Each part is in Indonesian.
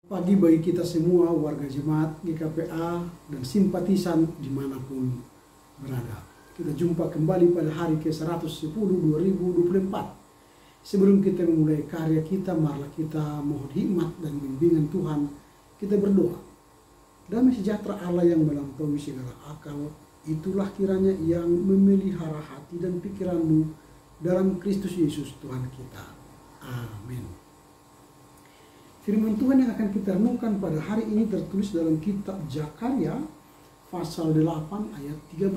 Pagi bagi kita semua warga jemaat GKPA dan simpatisan dimanapun berada. Kita jumpa kembali pada hari ke-110 2024. Sebelum kita memulai karya kita, marilah kita mohon hikmat dan bimbingan Tuhan. Kita berdoa. Damai sejahtera Allah yang melampaui segala akal, itulah kiranya yang memelihara hati dan pikiranmu dalam Kristus Yesus Tuhan kita. Amin. Firman Tuhan yang akan kita renungkan pada hari ini tertulis dalam kitab Zakaria pasal 8 ayat 13.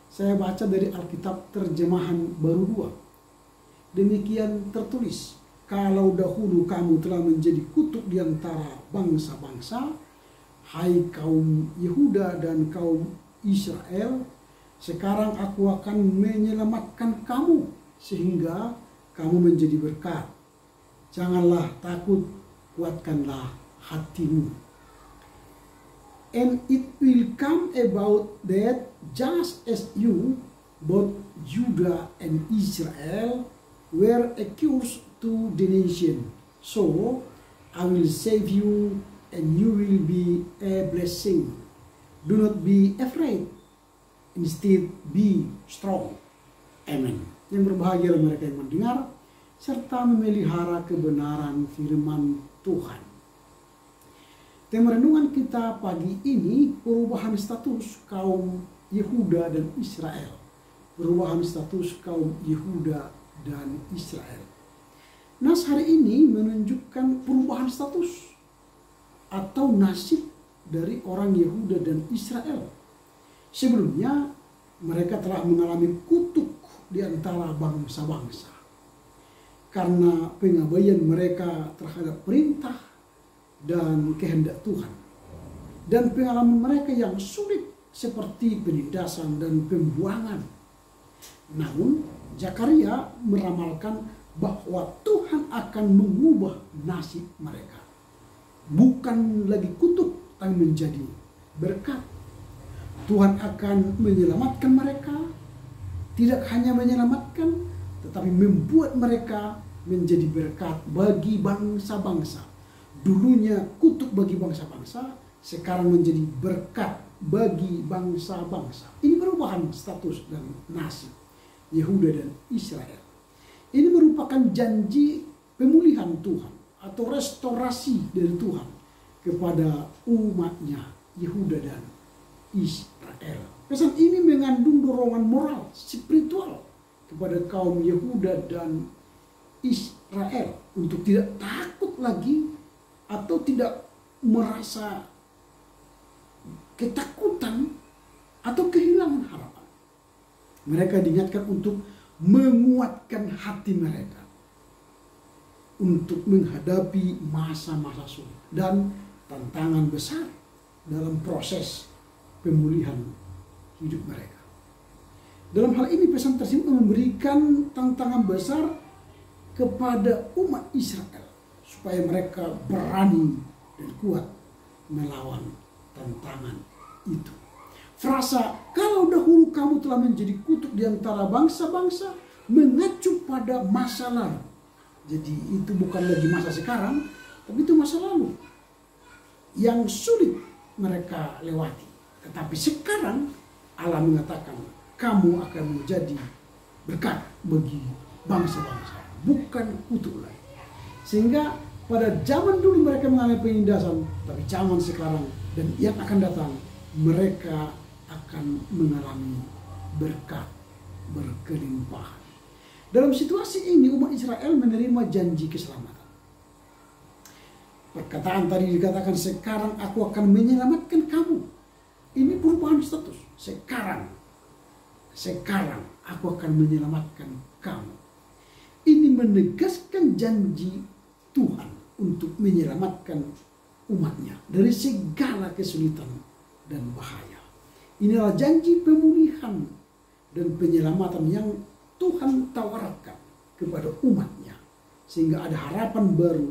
Saya baca dari Alkitab terjemahan baru 2. Demikian tertulis, kalau dahulu kamu telah menjadi kutuk di antara bangsa-bangsa, hai kaum Yehuda dan kaum Israel, sekarang aku akan menyelamatkan kamu sehingga kamu menjadi berkat. Janganlah takut, kuatkanlah hatimu. And it will come about that just as you, both Judah and Israel, were a curse to the nation, so I will save you and you will be a blessing. Do not be afraid, instead be strong. Amen. Yang berbahagia mereka yang mendengar serta memelihara kebenaran firman Tuhan. Tema renungan kita pagi ini perubahan status kaum Yehuda dan Israel. Perubahan status kaum Yehuda dan Israel. Nas hari ini menunjukkan perubahan status atau nasib dari orang Yehuda dan Israel. Sebelumnya mereka telah mengalami kutuk di antara bangsa-bangsa karena pengabaian mereka terhadap perintah dan kehendak Tuhan, dan pengalaman mereka yang sulit seperti penindasan dan pembuangan. Namun Zakaria meramalkan bahwa Tuhan akan mengubah nasib mereka, bukan lagi kutuk tapi menjadi berkat. Tuhan akan menyelamatkan mereka, tidak hanya menyelamatkan tetapi membuat mereka menjadi berkat bagi bangsa-bangsa. Dulunya kutuk bagi bangsa-bangsa, sekarang menjadi berkat bagi bangsa-bangsa. Ini perubahan status dan nasib Yehuda dan Israel. Ini merupakan janji pemulihan Tuhan atau restorasi dari Tuhan kepada umatnya Yehuda dan Israel. Pesan ini mengandung dorongan moral, spiritual kepada kaum Yehuda dan Israel untuk tidak takut lagi atau tidak merasa ketakutan atau kehilangan harapan. Mereka diingatkan untuk menguatkan hati mereka untuk menghadapi masa-masa sulit dan tantangan besar dalam proses pemulihan hidup mereka. Dalam hal ini pesan tersebut memberikan tantangan besar kepada umat Israel supaya mereka berani dan kuat melawan tantangan itu. Frasa kalau dahulu kamu telah menjadi kutuk di antara bangsa-bangsa mengacu pada masa lalu. Jadi itu bukan lagi masa sekarang, tapi itu masa lalu yang sulit mereka lewati. Tetapi sekarang Allah mengatakan kamu akan menjadi berkat bagi bangsa-bangsa, bukan kutuk lagi. Sehingga pada zaman dulu mereka mengalami penindasan, tapi zaman sekarang dan yang akan datang mereka akan mengalami berkat berkelimpahan. Dalam situasi ini umat Israel menerima janji keselamatan. Perkataan tadi dikatakan sekarang aku akan menyelamatkan kamu. Ini perubahan status. Sekarang aku akan menyelamatkan kamu. Ini menegaskan janji Tuhan untuk menyelamatkan umatnya dari segala kesulitan dan bahaya. Inilah janji pemulihan dan penyelamatan yang Tuhan tawarkan kepada umatnya. Sehingga ada harapan baru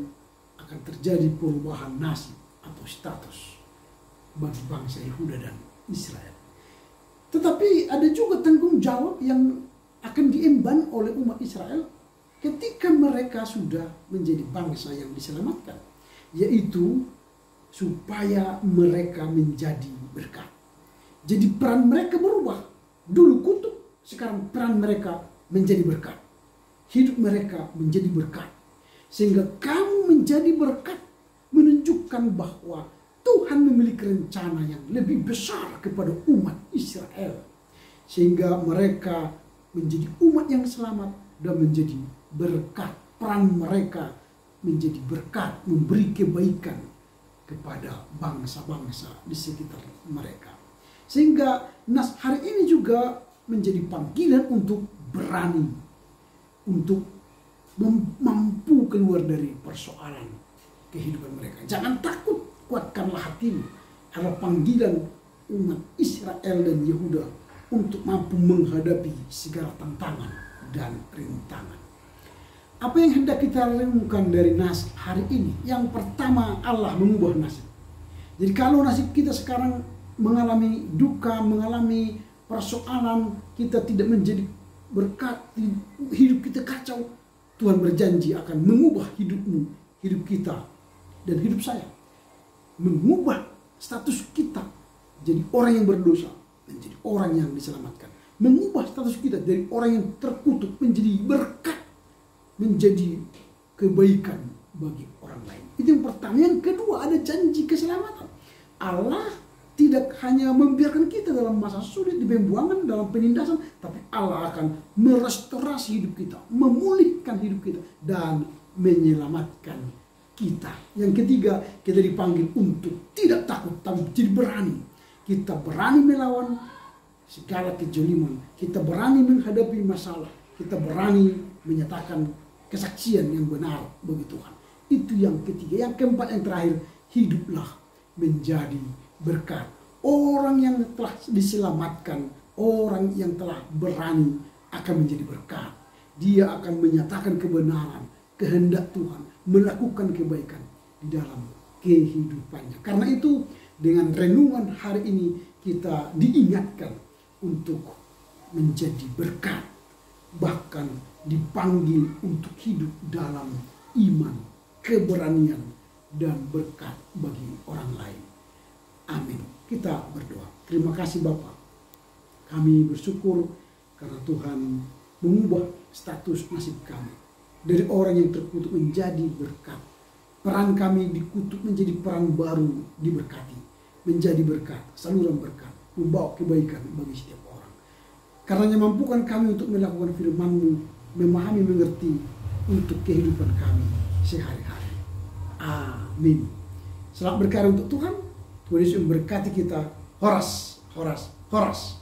akan terjadi perubahan nasib atau status bagi bangsa Yehuda dan Israel. Tetapi ada juga tanggung jawab yang akan diemban oleh umat Israel ketika mereka sudah menjadi bangsa yang diselamatkan. yaitu supaya mereka menjadi berkat. Jadi peran mereka berubah. Dulu kutuk, sekarang peran mereka menjadi berkat. Hidup mereka menjadi berkat. Sehingga kamu menjadi berkat, menunjukkan bahwa Tuhan memiliki rencana yang lebih besar kepada umat Israel. Sehingga mereka menjadi umat yang selamat dan menjadi berkat. Peran mereka menjadi berkat, memberi kebaikan kepada bangsa-bangsa di sekitar mereka. Sehingga nas hari ini juga menjadi panggilan untuk berani, untuk mampu keluar dari persoalan kehidupan mereka. Jangan takut, kuatkanlah hatimu. Ada panggilan umat Israel dan Yehuda untuk mampu menghadapi segala tantangan dan rintangan. Apa yang hendak kita renungkan dari nas hari ini? Yang pertama, Allah mengubah nasib. Jadi kalau nasib kita sekarang mengalami duka, mengalami persoalan, kita tidak menjadi berkat, hidup kita kacau, Tuhan berjanji akan mengubah hidupmu, hidup kita, dan hidup saya. Mengubah status kita jadi orang yang berdosa, menjadi orang yang diselamatkan. Mengubah status kita dari orang yang terkutuk menjadi berkat, menjadi kebaikan bagi orang lain. Itu yang pertama. Yang kedua, ada janji keselamatan. Allah tidak hanya membiarkan kita dalam masa sulit, di pembuangan, dalam penindasan, tapi Allah akan merestorasi hidup kita, memulihkan hidup kita, dan menyelamatkan kita. Yang ketiga, kita dipanggil untuk tidak takut, tapi jadi berani. Kita berani melawan segala kejoliman. Kita berani menghadapi masalah. Kita berani menyatakan kesaksian yang benar bagi Tuhan. Itu yang ketiga. Yang keempat, yang terakhir, hiduplah menjadi berkat. Orang yang telah diselamatkan, orang yang telah berani akan menjadi berkat. Dia akan menyatakan kebenaran, kehendak Tuhan, melakukan kebaikan di dalam kehidupannya. Karena itu, dengan renungan hari ini kita diingatkan untuk menjadi berkat, bahkan dipanggil untuk hidup dalam iman, keberanian, dan berkat bagi orang lain. Amin. Kita berdoa. Terima kasih Bapa. Kami bersyukur karena Tuhan mengubah status nasib kami dari orang yang terkutuk menjadi berkat. Peran kami dikutuk menjadi peran baru, diberkati, menjadi berkat, saluran berkat, membawa kebaikan bagi setiap orang. Karenanya mampukan kami untuk melakukan firman-Mu, memahami, mengerti untuk kehidupan kami sehari-hari. Amin. Selamat berkarya untuk Tuhan. Tuhan Yesus memberkati kita. Horas, horas, horas.